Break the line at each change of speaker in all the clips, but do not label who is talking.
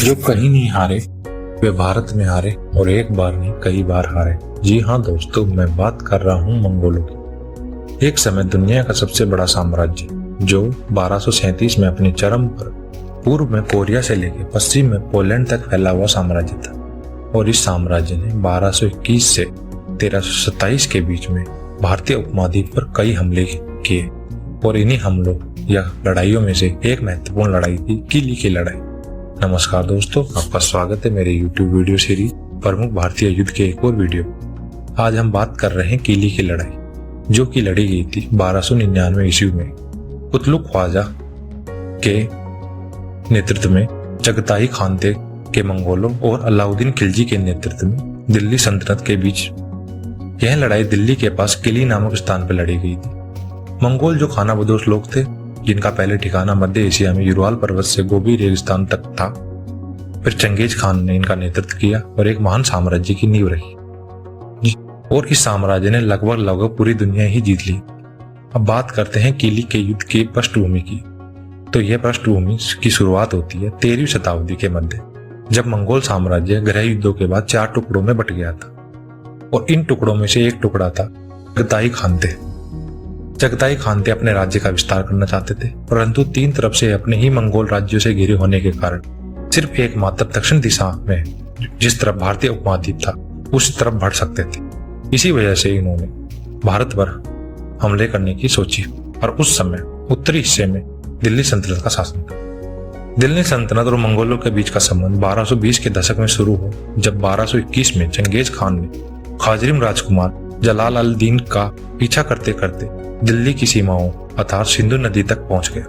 जो कहीं नहीं हारे वे भारत में हारे और एक बार नहीं कई बार हारे। जी हाँ दोस्तों, मैं बात कर रहा हूँ मंगोलों की। एक समय दुनिया का सबसे बड़ा साम्राज्य जो 1237 में अपने चरम पर पूर्व में कोरिया से लेकर पश्चिम में पोलैंड तक फैला हुआ साम्राज्य था। और इस साम्राज्य ने 1221 से 1327 के बीच में भारतीय उपमहाद्वीप पर कई हमले किए। और इन्हीं हमलों या लड़ाइयों में से एक महत्वपूर्ण लड़ाई थी किली की लड़ाई। नमस्कार दोस्तों, आपका स्वागत है मेरे YouTube वीडियो सीरीज प्रमुख भारतीय युद्ध के एक और वीडियो। आज हम बात कर रहे हैं किली की लड़ाई, जो कि लड़ी गई थी 1299 ईस्वी में कुतलुक ख्वाजा के नेतृत्व में चगताई खानते के मंगोलों और अलाउद्दीन खिलजी के नेतृत्व में दिल्ली सल्तनत के बीच। यह लड़ाई दिल्ली के पास किली नामक स्थान पर लड़ी गई थी। मंगोल जो खानाबदोश लोग थे, जिनका पहले ठिकाना मध्य एशिया में यूराल पर्वत से गोबी रेगिस्तान तक था। फिर चंगेज खान ने इनका नेतृत्व किया और एक महान साम्राज्य की नींव रही। और इस साम्राज्य ने लगभग पूरी दुनिया ही जीत ली। अब बात करते हैं किली के युद्ध की पृष्ठभूमि की। तो यह पृष्ठभूमि की शुरुआत होती है 13वीं शताब्दी के मध्य, जब मंगोल साम्राज्य गृह युद्धों के बाद 4 टुकड़ों में बट गया था। और इन टुकड़ों में से एक टुकड़ा था चगताई खानते। चगताई खानते अपने राज्य का विस्तार करना चाहते थे, परंतु 3 तरफ से अपने ही मंगोल राज्यों से घिरे होने के कारण सिर्फ एकमात्र दक्षिण दिशा में जिस तरफ भारतीय उपमहाद्वीप था उस तरफ बढ़ सकते थे। इसी वजह से इन्होंने भारत पर हमले करने की सोची। और उस समय उत्तरी हिस्से में दिल्ली सल्तनत का शासन था। दिल्ली सल्तनत और मंगोलों के बीच का संबंध 1220 के दशक में शुरू हुआ, जब 1221 में चंगेज खान ने खाजरिम राजकुमार जलाल अल दीन का पीछा करते करते दिल्ली की सीमाओं अर्थात सिंधु नदी तक पहुंच गया।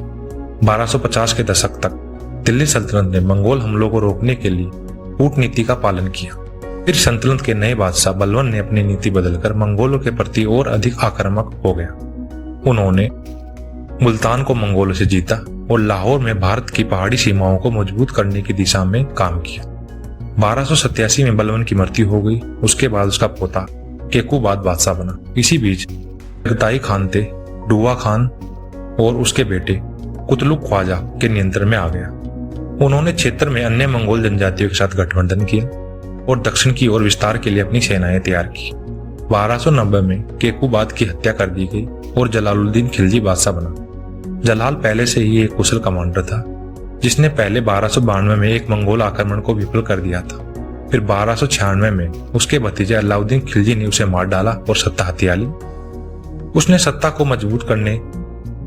1250 के दशक तक दिल्ली सल्तनत ने मंगोल हमलों को रोकने के लिए कूटनीति का पालन किया। फिर सल्तनत के नए बादशाह बलवन ने अपनी नीति बदलकर मंगोलों के प्रति और अधिक आक्रामक हो गया। उन्होंने मुल्तान को मंगोलों से जीता और लाहौर में भारत की पहाड़ी सीमाओं को मजबूत करने की दिशा में काम किया। 1287 में बलवन की मृत्यु हो गई। उसके बाद उसका पोता केकूबाद बादशाह बना। इसी बीच चगताई खानते डुवा खान और उसके बेटे कुतलुक ख्वाजा के नियंत्रण में आ गया। उन्होंने क्षेत्र में अन्य मंगोल जनजातियों के साथ गठबंधन किया और दक्षिण की ओर विस्तार के लिए अपनी सेनाएं तैयार की। 1290 में केकूबाद की हत्या कर दी गई और जलालुद्दीन खिलजी बादशाह बना। जलाल पहले से ही एक कुशल कमांडर था, जिसने पहले 1292 में एक मंगोल आक्रमण को विफल कर दिया था। फिर 1296 में उसके भतीजे अलाउद्दीन खिलजी ने उसे मार डाला और सत्ता हथिया ली। उसने सत्ता को मजबूत करने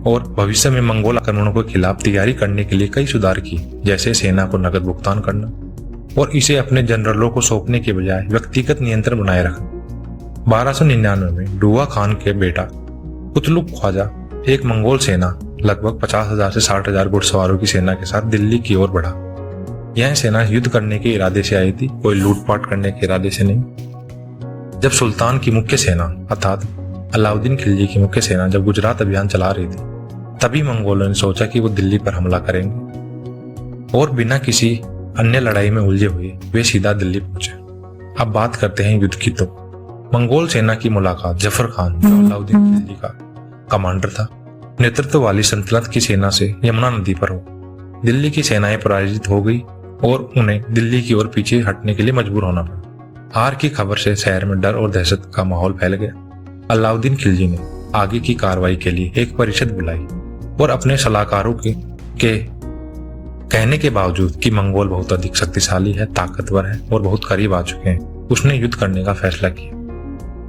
और भविष्य में मंगोल आक्रमणों के खिलाफ तैयारी करने के लिए कई सुधार किए, जैसे सेना को नकद भुगतान करना और इसे अपने जनरलों को सौंपने के बजाय व्यक्तिगत नियंत्रण बनाए रखना। 1299 में डुवा खान के बेटा कुतलुक ख्वाजा एक मंगोल सेना लगभग 50,000 से 60,000 घुड़सवारों की सेना के साथ दिल्ली की ओर बढ़ा। यह सेना युद्ध करने के इरादे से आई थी, कोई लूटपाट करने के इरादे से नहीं। जब सुल्तान की मुख्य सेना अर्थात अलाउद्दीन खिलजी की मुख्य सेना जब गुजरात अभियान चला रही थी, तभी मंगोलों ने सोचा कि वो दिल्ली पर हमला करेंगे और बिना किसी अन्य लड़ाई में उलझे हुए वे सीधा दिल्ली पहुंचे। अब बात करते हैं युद्ध की। तो मंगोल सेना की मुलाकात जफर खान, जो अलाउद्दीन खिलजी का कमांडर था, नेतृत्व वाली सल्तनत की सेना से यमुना नदी पर हो। दिल्ली की सेनाएं पराजित हो गई और उन्हें दिल्ली की ओर पीछे हटने के लिए मजबूर होना पड़ा। हार की खबर से शहर में डर और दहशत का माहौल फैल गया। अलाउद्दीन खिलजी ने आगे की कार्रवाई के लिए एक परिषद बुलाई और अपने सलाहकारों के कहने के बावजूद कि मंगोल बहुत अधिक शक्तिशाली है, ताकतवर है और बहुत करीब आ चुके हैं, उसने युद्ध करने का फैसला किया।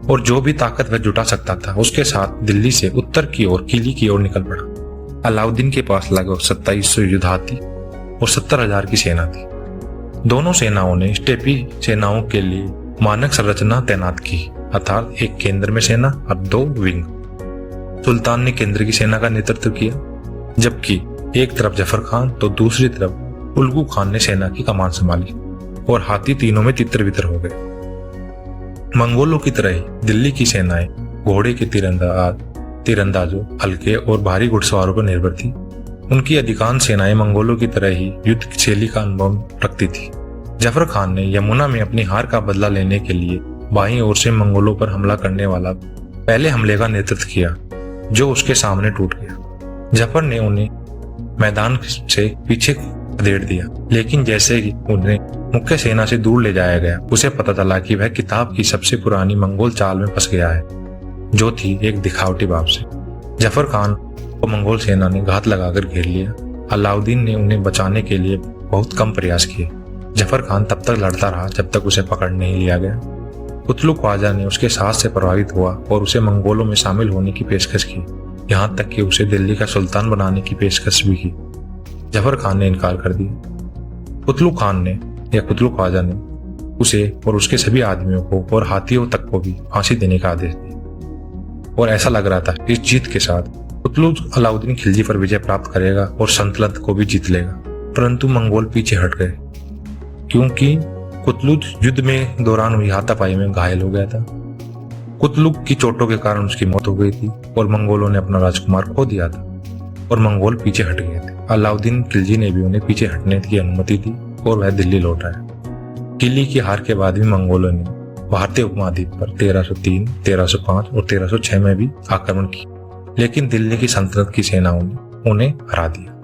और जो भी ताकत वह जुटा सकता था उसके साथ दिल्ली से उत्तर की ओर किली की ओर निकल पड़ा। अलाउद्दीन के पास लगभग 2700 युद्ध हाथी और 70,000 की सेना थी। दोनों सेनाओं ने स्टेपी सेनाओं के लिए मानक संरचना तैनात की, अर्थात एक केंद्र में सेना और 2 विंग। सुल्तान ने केंद्र की सेना का नेतृत्व किया, जबकि एक तरफ जफर खान तो दूसरी तरफ उल्गू खान ने सेना की कमान संभाली और हाथी तीनों में तितर बितर हो गए। मंगोलों की तरह ही दिल्ली की सेनाएं घोड़े के तीरंदाजों, हल्के और भारी घुड़सवारों पर निर्भर थी। उनकी अधिकांश सेनाएं मंगोलों की तरह ही युद्ध शैली का अनुभव रखती थी। जफर खान ने यमुना में अपनी हार का बदला लेने के लिए बाईं ओर से मंगोलों पर हमला करने वाला पहले हमले का नेतृत्व किया, जो उसके सामने टूट गया। जफर ने उन्हें मैदान से पीछे खदेड़ दिया। लेकिन जैसे ही उन्हें मुख्य सेना से दूर ले जाया गया, उसे पता चला कि वह किताब की सबसे पुरानी मंगोल चाल में फंस गया है, जो थी एक दिखावटी बाप से। जफर खान को मंगोल सेना ने घात लगाकर घेर लिया। अलाउद्दीन ने उन्हें बचाने के लिए बहुत कम प्रयास किए। जफर खान तब तक लड़ता रहा जब तक उसे पकड़ नहीं लिया गया। कुतलू ख्वाजा ने उसके साहस से प्रभावित हुआ और उसे मंगोलों में शामिल होने की पेशकश की, यहाँ तक कि उसे दिल्ली का सुल्तान बनाने की पेशकश भी की। जफर खान ने इनकार कर दिया। कुतलू ख्वाजा ने उसे और उसके सभी आदमियों को और हाथियों तक को भी फांसी देने का आदेश दिया। और ऐसा लग रहा था कि इस जीत के साथ कुतलू अलाउद्दीन खिलजी पर विजय प्राप्त करेगा और सल्तनत को भी जीत लेगा। परंतु मंगोल पीछे हट गए, क्योंकि कुतलू युद्ध में दौरान हुई हाथापाई में घायल हो गया था। कुतलू की चोटों के कारण उसकी मौत हो गई थी और मंगोलों ने अपना राजकुमार खो दिया था और मंगोल पीछे हट गए थे। अलाउद्दीन खिलजी ने भी उन्हें पीछे हटने की अनुमति दी और वह दिल्ली लौट आया। किली की हार के बाद भी मंगोलों ने भारतीय उपमहाद्वीप पर 1303, 1305 और 1306 में भी आक्रमण किया, लेकिन दिल्ली की सल्तनत की सेनाओं ने उन्हें हरा दिया।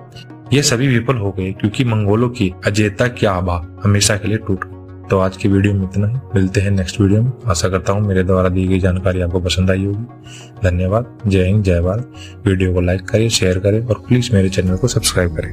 ये सभी विफल हो गए क्योंकि मंगोलों की अजेयता की आभा हमेशा के लिए टूट गई। तो आज की वीडियो में इतना ही। मिलते हैं नेक्स्ट वीडियो में। आशा करता हूँ मेरे द्वारा दी गई जानकारी आपको पसंद आई होगी। धन्यवाद। जय हिंद, जय भारत। वीडियो को लाइक करें, शेयर करें और प्लीज मेरे चैनल को सब्सक्राइब करें।